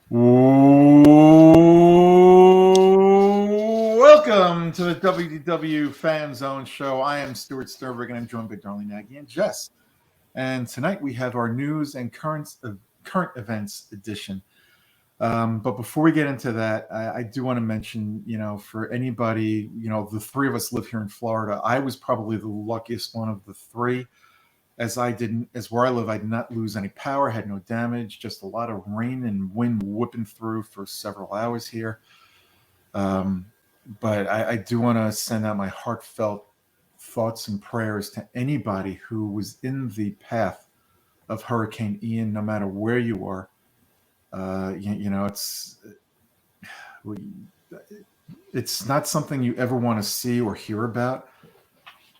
Welcome to the WDW Fan Zone Show. I am Stuart Sternberg, and I'm joined by Darlene Nagy and Jess. And tonight we have our news and current events edition. But before we get into that, I do want to mention, for anybody, the three of us live here in Florida. I was probably the luckiest one of the three, as where I live, I did not lose any power, had no damage, just a lot of rain and wind whipping through for several hours here. But I do want to send out my heartfelt thoughts and prayers to anybody who was in the path of Hurricane Ian, no matter where you are. It's not something you ever want to see or hear about,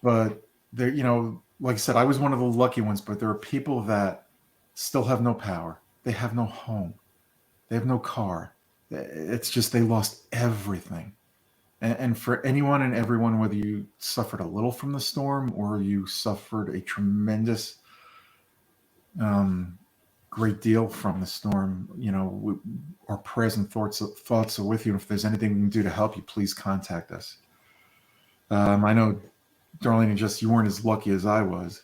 but there, like I said, I was one of the lucky ones, but there are people that still have no power. They have no home. They have no car. It's just they lost everything. And for anyone and everyone, whether you suffered a little from the storm or you suffered a tremendous, great deal from the storm, our prayers and thoughts are with you. And if there's anything we can do to help you, please contact us. I know, Darlene and Jess, you weren't as lucky as I was,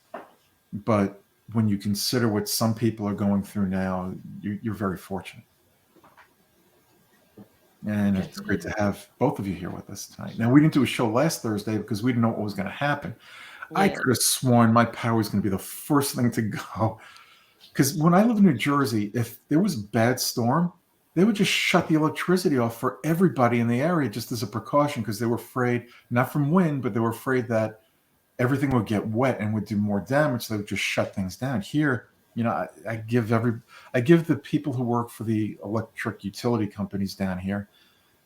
but when you consider what some people are going through now, you're very fortunate. And it's great to have both of you here with us tonight. Now, we didn't do a show last Thursday because we didn't know what was going to happen. Yeah. I could have sworn my power was going to be the first thing to go. Because when I lived in New Jersey, if there was a bad storm, they would just shut the electricity off for everybody in the area just as a precaution, because they were afraid, not from wind, but they were afraid that everything would get wet and would do more damage. So they would just shut things down. Here, I give the people who work for the electric utility companies down here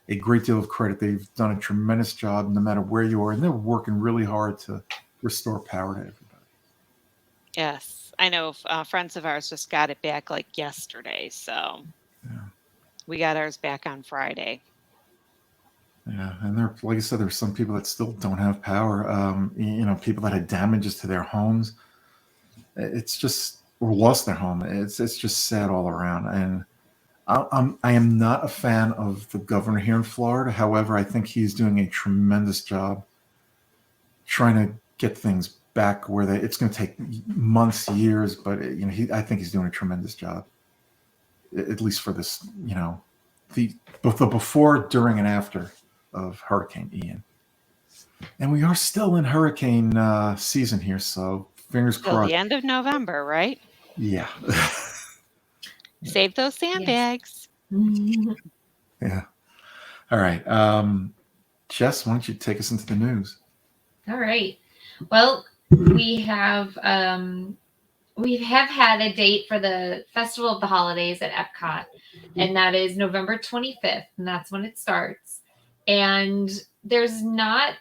a great deal of credit. They've done a tremendous job no matter where you are, and they're working really hard to restore power to everybody. Yes, I know friends of ours just got it back like yesterday, so yeah. We got ours back on Friday. Yeah, and like I said, there's some people that still don't have power. People that had damages to their homes. It's just, or lost their home. It's just sad all around. And I am not a fan of the governor here in Florida. However, I think he's doing a tremendous job trying to get things back where it's going to take months, years, but I think he's doing a tremendous job, at least for this, both the before, during, and after of Hurricane Ian. And we are still in hurricane season here, so fingers crossed. Till the end of November, right? Yeah. Save those sandbags. Yes. Yeah. All right. Jess, why don't you take us into the news? All right. Well, we have had a date for the Festival of the Holidays at Epcot, and that is November 25th, and that's when it starts. And there's not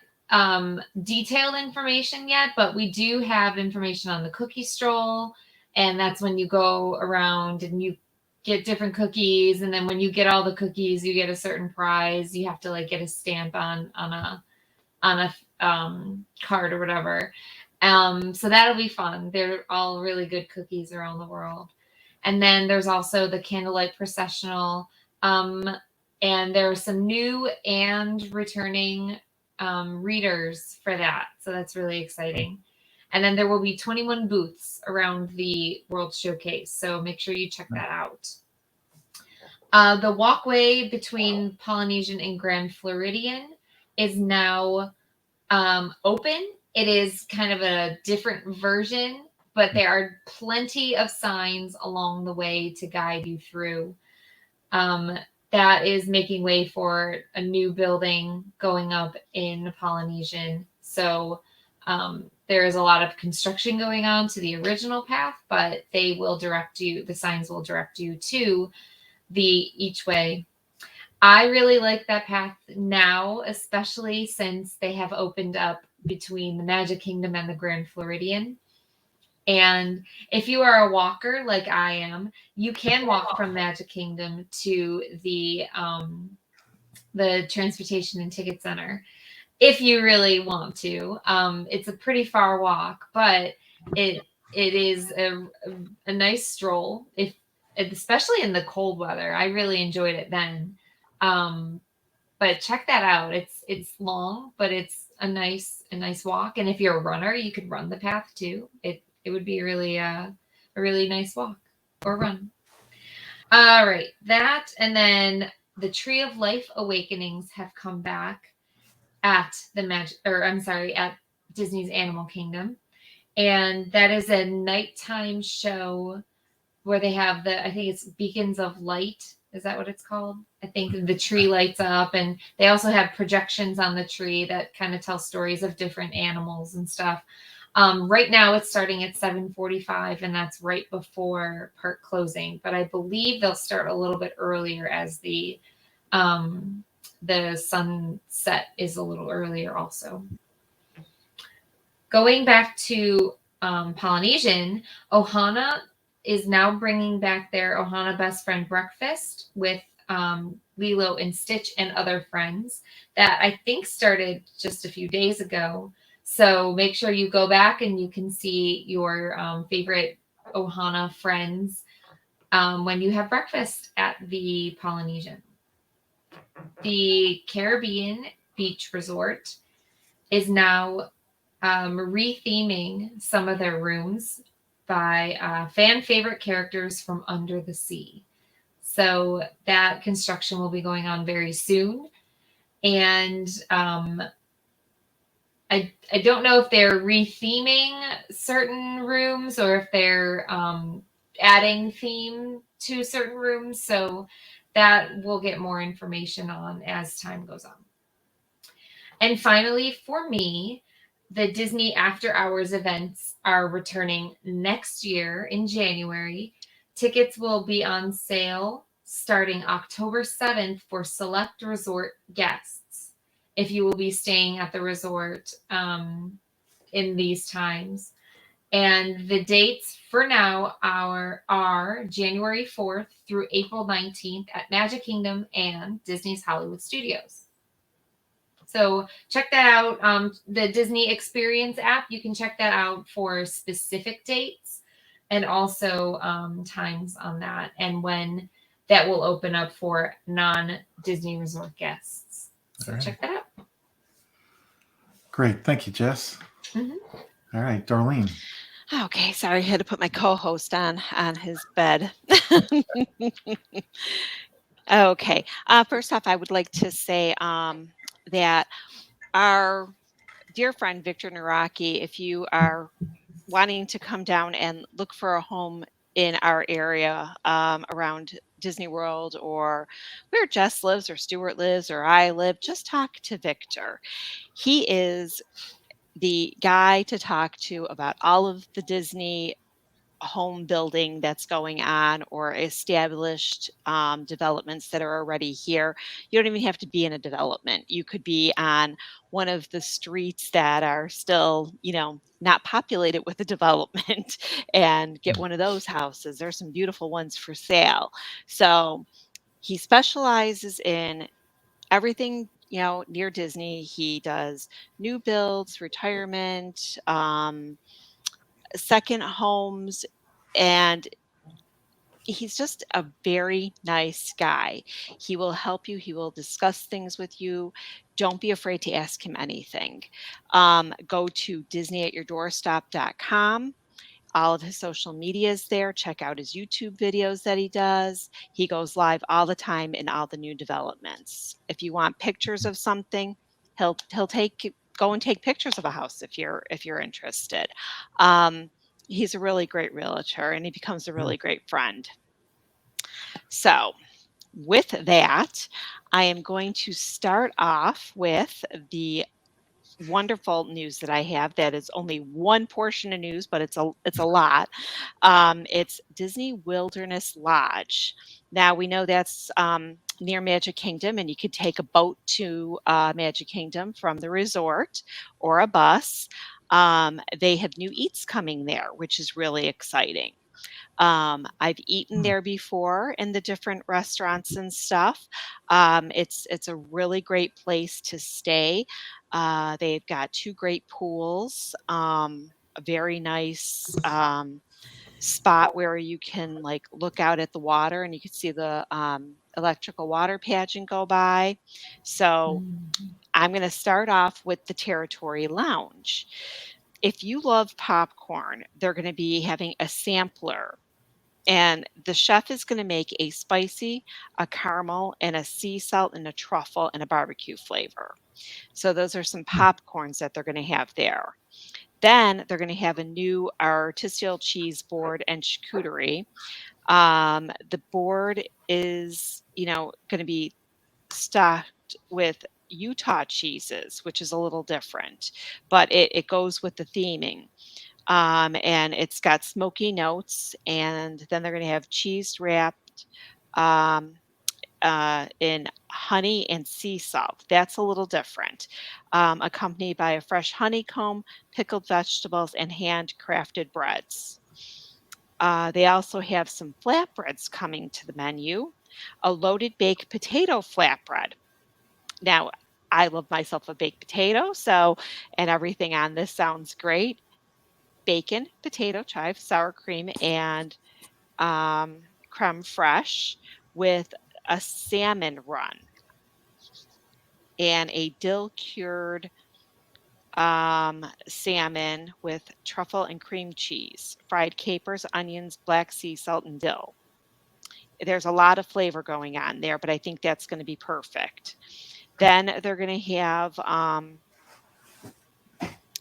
detailed information yet, but we do have information on the cookie stroll, and that's when you go around and you get different cookies, and then when you get all the cookies, you get a certain prize. You have to get a stamp on a card or whatever. So that'll be fun. They're all really good cookies around the world. And then there's also the Candlelight Processional, and there are some new and returning readers for that. So that's really exciting. And then there will be 21 booths around the World Showcase. So make sure you check that out. The walkway between Polynesian and Grand Floridian is now open. It is kind of a different version, but there are plenty of signs along the way to guide you through. That is making way for a new building going up in Polynesian. So there is a lot of construction going on to the original path, but the signs will direct you to each way. I really like that path now, especially since they have opened up between the Magic Kingdom and the Grand Floridian. And if you are a walker like I am, you can walk from Magic Kingdom to the Transportation and Ticket Center if you really want to. It's a pretty far walk, but it is a nice stroll. especially in the cold weather. I really enjoyed it then. But check that out. It's long, but it's a nice walk. And if you're a runner, you could run the path too. It would be really a really nice walk or run. All right, that, and then the Tree of Life Awakenings have come back at at Disney's Animal Kingdom, and that is a nighttime show where they have I think it's beacons of light. Is that what it's called? I think the tree lights up, and they also have projections on the tree that kind of tell stories of different animals and stuff. Right now it's starting at 7:45, and that's right before park closing. But I believe they'll start a little bit earlier as the sunset is a little earlier also. Going back to Polynesian, Ohana is now bringing back their Ohana Best Friend Breakfast with Lilo and Stitch and other friends that I think started just a few days ago. So make sure you go back and you can see your favorite Ohana friends when you have breakfast at the Polynesian. The Caribbean Beach Resort is now retheming some of their rooms by fan favorite characters from Under the Sea. So that construction will be going on very soon. And I don't know if they're retheming certain rooms or if they're adding theme to certain rooms. So that we'll get more information on as time goes on. And finally, for me, the Disney After Hours events are returning next year in January. Tickets will be on sale starting October 7th for select resort guests, if you will be staying at the resort in these times. And the dates for now are January 4th through April 19th at Magic Kingdom and Disney's Hollywood Studios. So check that out. The Disney Experience app, you can check that out for specific dates and also times on that and when that will open up for non-Disney Resort guests. So check that out. Great. Thank you, Jess. Mm-hmm. All right, Darlene. Okay, sorry, I had to put my co-host on his bed. Okay, first off, I would like to say that our dear friend Victor Naraki, if you are wanting to come down and look for a home in our area around Disney World or where Jess lives or Stuart lives or I live, just talk to Victor. He is the guy to talk to about all of the Disney home building that's going on or established developments that are already here. You don't even have to be in a development. You could be on one of the streets that are still, not populated with a development and get one of those houses. There's some beautiful ones for sale. So he specializes in everything, near Disney. He does new builds, retirement, second homes, and he's just a very nice guy. He will help you. He will discuss things with you. Don't be afraid to ask him anything. Go to disneyatyourdoorstop.com. All of his social media is there. Check out his YouTube videos that he does. He goes live all the time in all the new developments. If you want pictures of something, he'll go and take pictures of a house if you're interested. He's a really great realtor, and he becomes a really great friend. So with that, I am going to start off with the wonderful news that I have. That is only one portion of news, but it's a lot. It's Disney Wilderness Lodge. Now we know that's near Magic Kingdom, and you could take a boat to Magic Kingdom from the resort or a bus. They have new eats coming there, which is really exciting. I've eaten there before in the different restaurants and stuff. It's a really great place to stay. They've got 2 great pools, a very nice spot where you can like look out at the water and you can see the electrical water pageant go by. So I'm going to start off with the Territory Lounge. If you love popcorn, they're going to be having a sampler. And the chef is going to make a spicy, a caramel, and a sea salt, and a truffle, and a barbecue flavor. So those are some popcorns that they're going to have there. Then they're going to have a new artisanal cheese board and charcuterie. The board is, going to be stuffed with Utah cheeses, which is a little different, but it goes with the theming. And it's got smoky notes, and then they're going to have cheese wrapped um, in honey and sea salt. That's a little different, accompanied by a fresh honeycomb, pickled vegetables, and handcrafted breads. They also have some flatbreads coming to the menu, a loaded baked potato flatbread. Now, I love myself a baked potato, and everything on this sounds great. Bacon, potato, chive, sour cream, and creme fraiche with a salmon run and a dill cured salmon with truffle and cream cheese, fried capers, onions, black sea salt, and dill. There's a lot of flavor going on there, but I think that's going to be perfect. Then they're going to have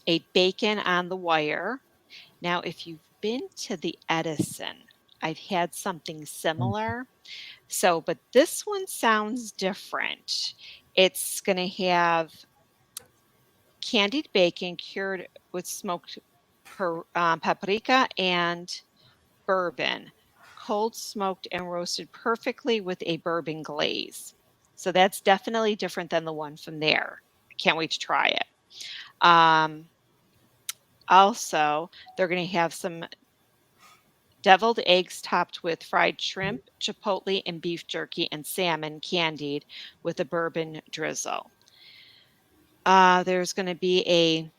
a bacon on the wire. Now, if you've been to the Edison, I've had something similar. So, but this one sounds different. It's going to have candied bacon cured with smoked paprika and bourbon, cold smoked and roasted perfectly with a bourbon glaze. So that's definitely different than the one from there. I can't wait to try it. Also, they're going to have some deviled eggs topped with fried shrimp, chipotle, and beef jerky, and salmon candied with a bourbon drizzle. There's going to be a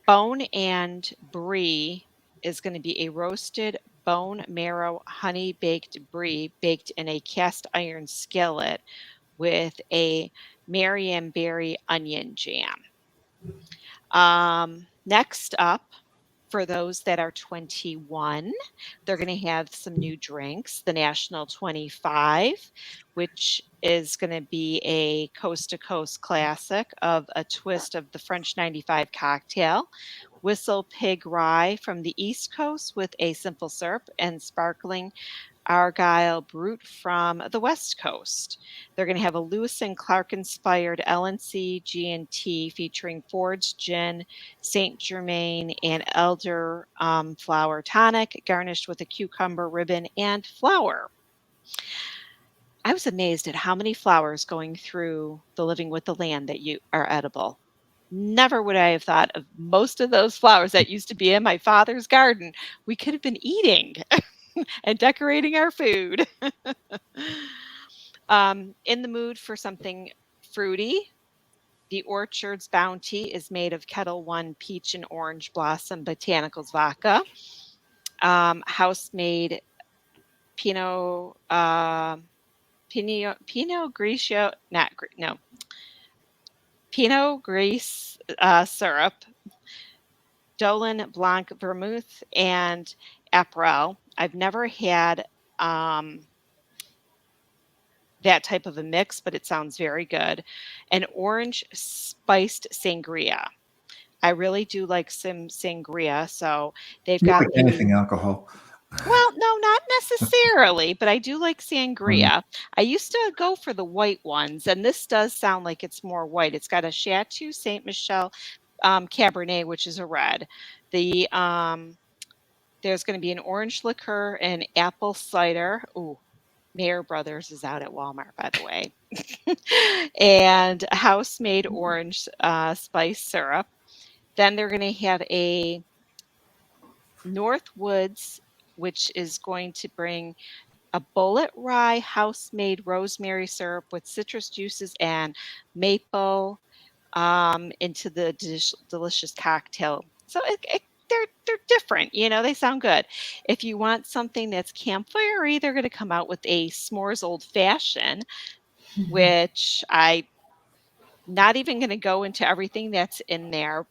bone and brie is going to be a roasted bone marrow honey baked brie baked in a cast iron skillet with a Marionberry onion jam. Next up, for those that are 21, they're going to have some new drinks. The National 25, which is going to be a coast to coast classic of a twist of the French 95 cocktail. Whistle Pig Rye from the East Coast with a simple syrup and sparkling Argyle Brut from the West Coast. They're going to have a Lewis and Clark inspired LNC G&T featuring Ford's Gin, Saint Germain, and Elder Flower Tonic, garnished with a cucumber ribbon and flower. I was amazed at how many flowers going through the Living with the Land that you are edible. Never would I have thought of most of those flowers that used to be in my father's garden. We could have been eating and decorating our food. In the mood for something fruity, the Orchard's Bounty is made of Kettle One peach and orange blossom botanicals vodka. House-made Pinot Grigio, Pinot Gris syrup, Dolin Blanc vermouth, and Aperol. I've never had that type of a mix, but it sounds very good. An orange spiced sangria. I really do like some sangria, so they've You got like anything alcohol. well, no, not necessarily, but I do like sangria. I used to go for the white ones, and this does sound like it's more white. It's got a Chateau Saint Michel Cabernet, which is a red. The There's going to be an orange liqueur and apple cider. Ooh, Mayer Brothers is out at Walmart, by the way. And house-made orange spice syrup. Then they're going to have a Northwoods, which is going to bring a bullet rye house-made rosemary syrup with citrus juices and maple into the delicious cocktail. So they're different. They sound good. If you want something that's campfire-y, they're going to come out with a s'mores old fashioned, which I not even going to go into everything that's in there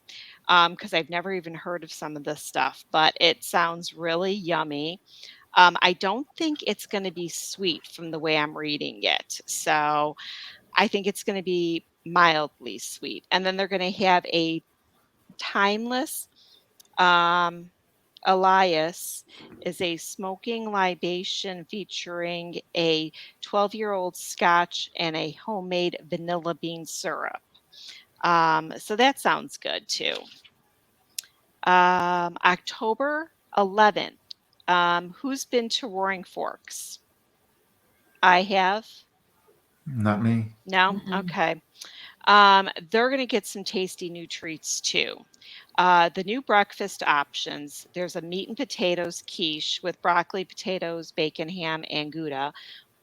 because I've never even heard of some of this stuff, but it sounds really yummy. I don't think it's going to be sweet from the way I'm reading it. So I think it's going to be mildly sweet. And then they're going to have a timeless um, Elias is a smoking libation featuring a 12-year-old scotch and a homemade vanilla bean syrup. So that sounds good too. October 11th. Who's been to Roaring Forks? I have. Not me. No? Mm-mm. Okay. They're going to get some tasty new treats too. The new breakfast options, there's a meat and potatoes quiche with broccoli, potatoes, bacon, ham, and Gouda.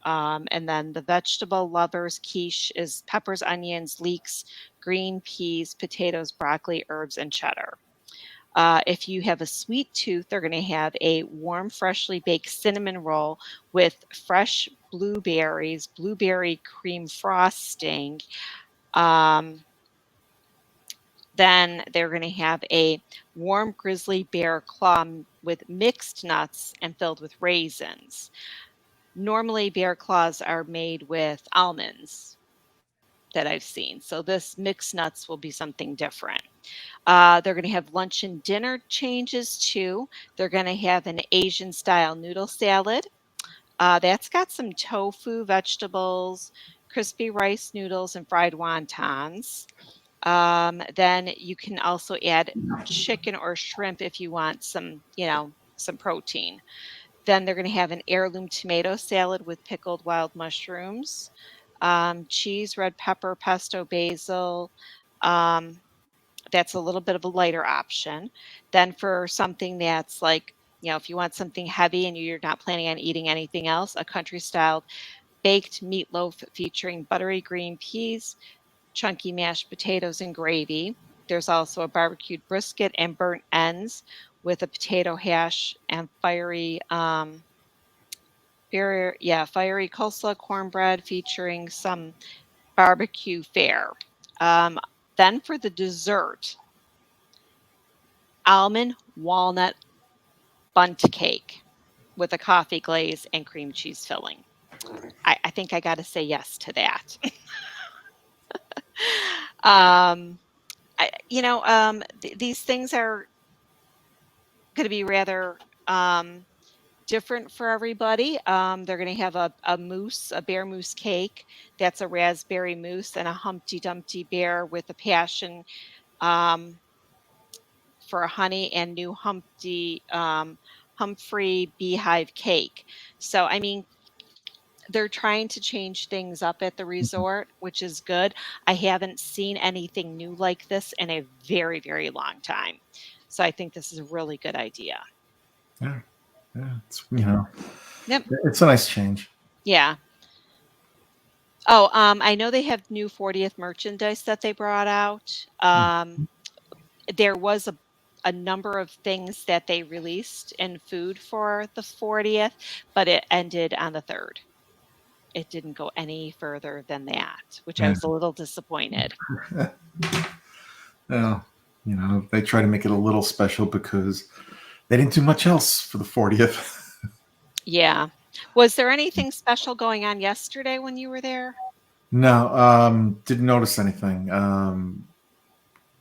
And then the vegetable lovers quiche is peppers, onions, leeks, green peas, potatoes, broccoli, herbs, and cheddar. If you have a sweet tooth, they're going to have a warm, freshly baked cinnamon roll with fresh blueberries, blueberry cream frosting. Um, then they're going to have a warm grizzly bear claw with mixed nuts and filled with raisins. Normally, bear claws are made with almonds that I've seen. So this mixed nuts will be something different. They're going to have lunch and dinner changes too. They're going to have an Asian style noodle salad. That's got some tofu, vegetables, crispy rice noodles, and fried wontons. Then you can also add chicken or shrimp if you want some protein. Then they're going to have an heirloom tomato salad with pickled wild mushrooms, cheese, red pepper, pesto, basil. Um, that's a little bit of a lighter option. Then for something that's like, if you want something heavy and you're not planning on eating anything else, a country style baked meatloaf featuring buttery green peas, chunky mashed potatoes, and gravy. There's also a barbecued brisket and burnt ends with a potato hash and fiery coleslaw cornbread featuring some barbecue fare. Um, then for the dessert, almond walnut bundt cake with a coffee glaze and cream cheese filling. I think I got to say yes to that. um, these things are going to be rather different for everybody. They're going to have a bear mousse cake. That's a raspberry mousse and a Humpty Dumpty bear with a passion um, for a honey and new Humphrey beehive cake. So, I mean, they're trying to change things up at the resort, which is good. I haven't seen anything new like this in a very, very long time. So I think this is a really good idea. Yeah, yeah. Yep. It's a nice change. Yeah. Oh, I know they have new 40th merchandise that they brought out. There was a number of things that they released in food for the 40th, but it ended on the 3rd. It didn't go any further than that, which I Yeah. was a little disappointed. Well, they try to make it a little special because they didn't do much else for the 40th. Yeah. Was there anything special going on yesterday when you were there? No, didn't notice anything.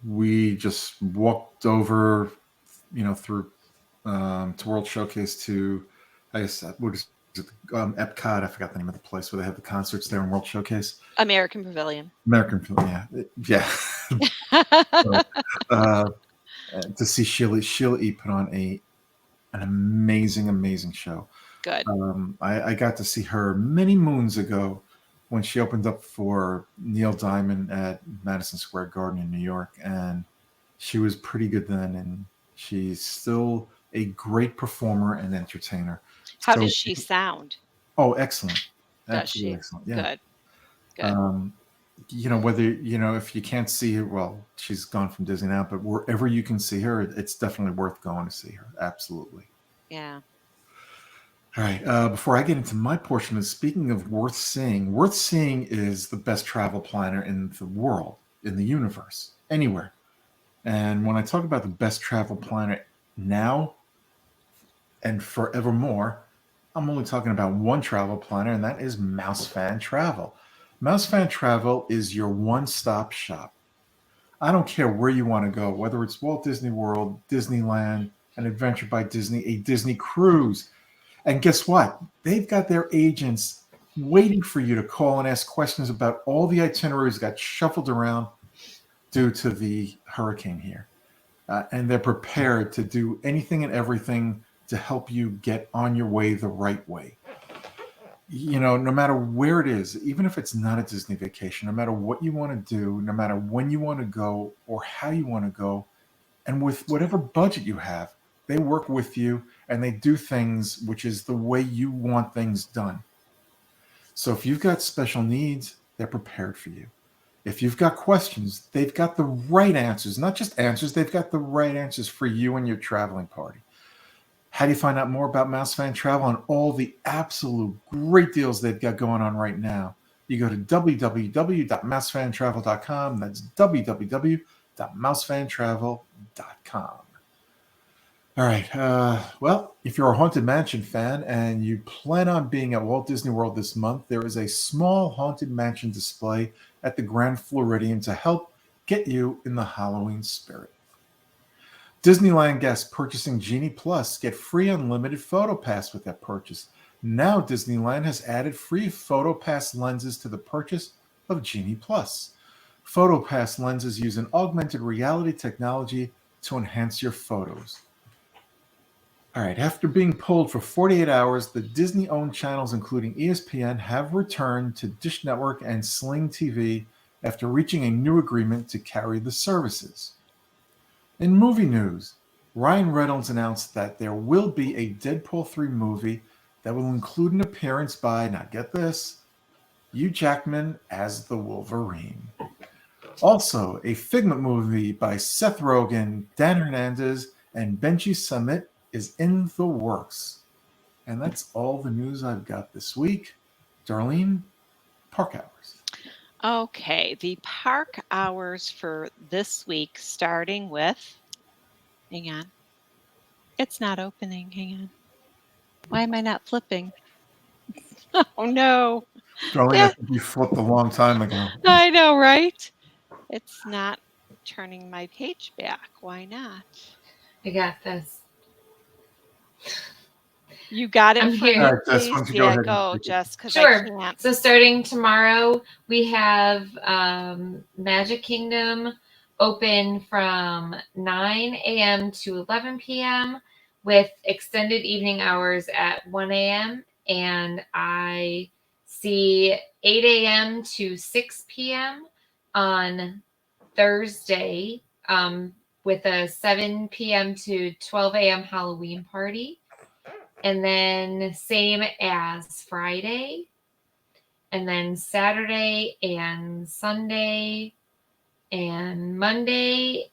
We just walked over, through to World Showcase to, I guess, what is it, Epcot. I forgot the name of the place where they have the concerts there in World Showcase. American Pavilion. American Pavilion, yeah. So, to see Sheila E. put on an amazing show. Good. I got to see her many moons ago when she opened up for Neil Diamond at Madison Square Garden in New York, and she was pretty good then, and she's still a great performer and entertainer. How So, does she sound? oh, excellent. Does Absolutely she? excellent. Yeah. Good. Um, whether, if you can't see her, well, she's gone from Disney now, but wherever you can see her, it's definitely worth going to see her. Absolutely. Yeah. All right. Before I get into my portion of speaking of worth seeing is the best travel planner in the world, in the universe, anywhere. And when I talk about the best travel planner now and forevermore, I'm only talking about one travel planner, and that is Mouse Fan Travel. Mouse Fan Travel is your one-stop shop. I don't care where you want to go, whether it's Walt Disney World, Disneyland, an adventure by Disney, a Disney cruise. And guess what? They've got their agents waiting for you to call and ask questions about all the itineraries that got shuffled around due to the hurricane here. And they're prepared to do anything and everything to help you get on your way the right way. No matter where it is, even if it's not a Disney vacation, no matter what you want to do, no matter when you want to go or how you want to go, and with whatever budget you have, they work with you and they do things which is the way you want things done. So if you've got special needs, they're prepared for you. If you've got questions, they've got the right answers, not just answers, they've got the right answers for you and your traveling party. How do you find out more about Mouse Fan Travel and all the absolute great deals they've got going on right now? You go to www.mousefantravel.com. That's www.mousefantravel.com. All right. Well, if you're a Haunted Mansion fan and you plan on being at Walt Disney World this month, there is a small Haunted Mansion display at the Grand Floridian to help get you in the Halloween spirit. Disneyland guests purchasing Genie Plus get free unlimited PhotoPass with that purchase. Now Disneyland has added free PhotoPass lenses to the purchase of Genie Plus. PhotoPass lenses use an augmented reality technology to enhance your photos. All right, after being pulled for 48 hours, the Disney-owned channels, including ESPN, have returned to Dish Network and Sling TV after reaching a new agreement to carry the services. In movie news, Ryan Reynolds announced that there will be a Deadpool 3 movie that will include an appearance by, now get this, Hugh Jackman as the Wolverine. Also, a Figment movie by Seth Rogen, Dan Hernandez, and Benji Summit is in the works. And that's all the news I've got this week. Darlene, park hours. Okay, the park hours for this week, starting with, hang on, it's not opening, hang on. Why am I not flipping? Oh no. Darlene, Yeah. I think you flipped a long time ago. I know, right? It's not turning my page back. Why not? I got this. You got it. I'm for here. me, All right, Jess, please? why don't you go Yeah, ahead and go, take it. Jess, because Sure. I can't. So starting tomorrow, we have Magic Kingdom open from 9 a.m. to 11 p.m. with extended evening hours at 1 a.m. And I see 8 a.m. to 6 p.m. on Thursday with a 7 p.m. to 12 a.m. Halloween party. And then same as Friday. And then Saturday and Sunday and Monday,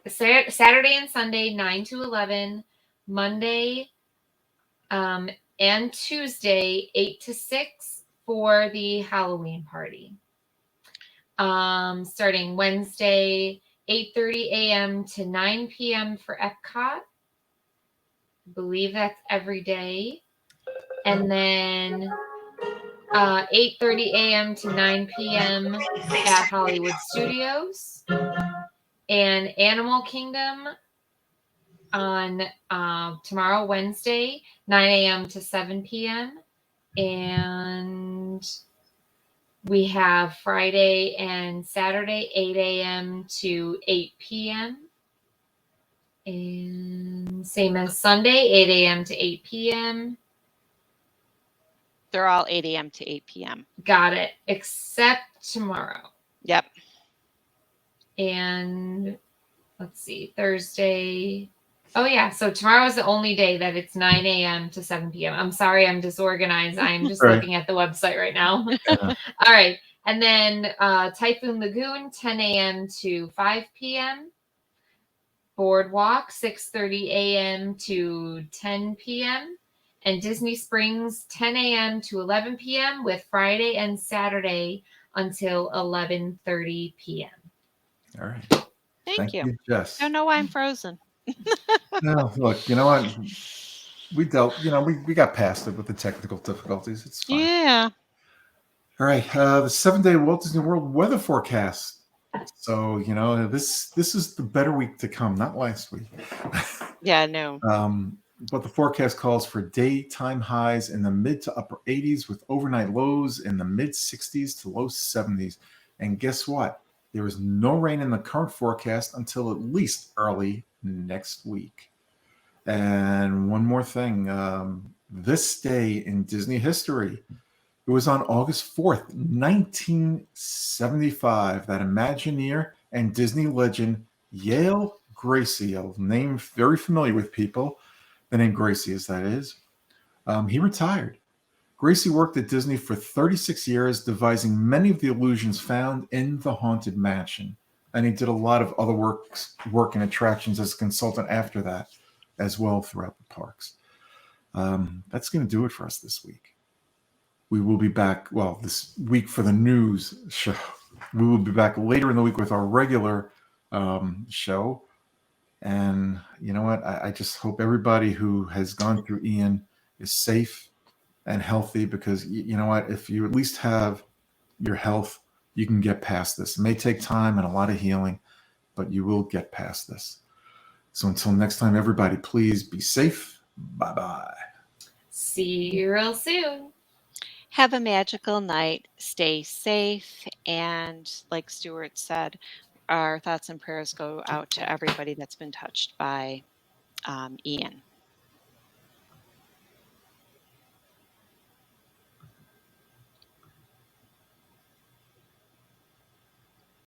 Saturday and Sunday, 9 to 11. Monday and Tuesday, 8 to 6 for the Halloween party. Starting Wednesday, 8:30 a.m. to 9 p.m. for Epcot. I believe that's every day. And then 8:30 a.m. to 9 p.m. at Hollywood Studios. And Animal Kingdom on tomorrow, Wednesday, 9 a.m. to 7 p.m. And we have Friday and Saturday, 8 a.m. to 8 p.m. And same as Sunday, 8 a.m. to 8 p.m. They're all 8 a.m. to 8 p.m. Got it. Except tomorrow. Yep. And let's see, Thursday. Oh, yeah. So tomorrow is the only day that it's 9 a.m. to 7 p.m. I'm sorry, I'm disorganized. I'm just Right. looking at the website right now. Yeah. All right. And then Typhoon Lagoon, 10 a.m. to 5 p.m. Boardwalk, 6:30 a.m. to 10 p.m. And Disney Springs, 10 a.m. to 11 p.m. with Friday and Saturday until 11:30 p.m. All right. Thank you. Jess. Don't know why I'm frozen. No, look, you know what? We dealt, we got past it with the technical difficulties. It's fine. Yeah. All right. The 7-day Walt Disney World weather forecast. So, this is the better week to come, not last week. Yeah, no. But the forecast calls for daytime highs in the mid to upper 80s with overnight lows in the mid 60s to low 70s. And guess what? There is no rain in the current forecast until at least early next week. And one more thing. This day in Disney history, it was on August 4th, 1975, that Imagineer and Disney legend Yale Gracie, a name very familiar with people, the name Gracie as that is, he retired. Gracie worked at Disney for 36 years, devising many of the illusions found in the Haunted Mansion. And he did a lot of other work and attractions as a consultant after that as well throughout the parks. That's going to do it for us this week. We will be back, this week for the news show. We will be back later in the week with our regular show. And you know what? I just hope everybody who has gone through Ian is safe and healthy, because you know what? If you at least have your health, you can get past this. It may take time and a lot of healing, but you will get past this. So until next time, everybody, please be safe. Bye-bye. See you real soon. Have a magical night. Stay safe. And like Stuart said, our thoughts and prayers go out to everybody that's been touched by Ian.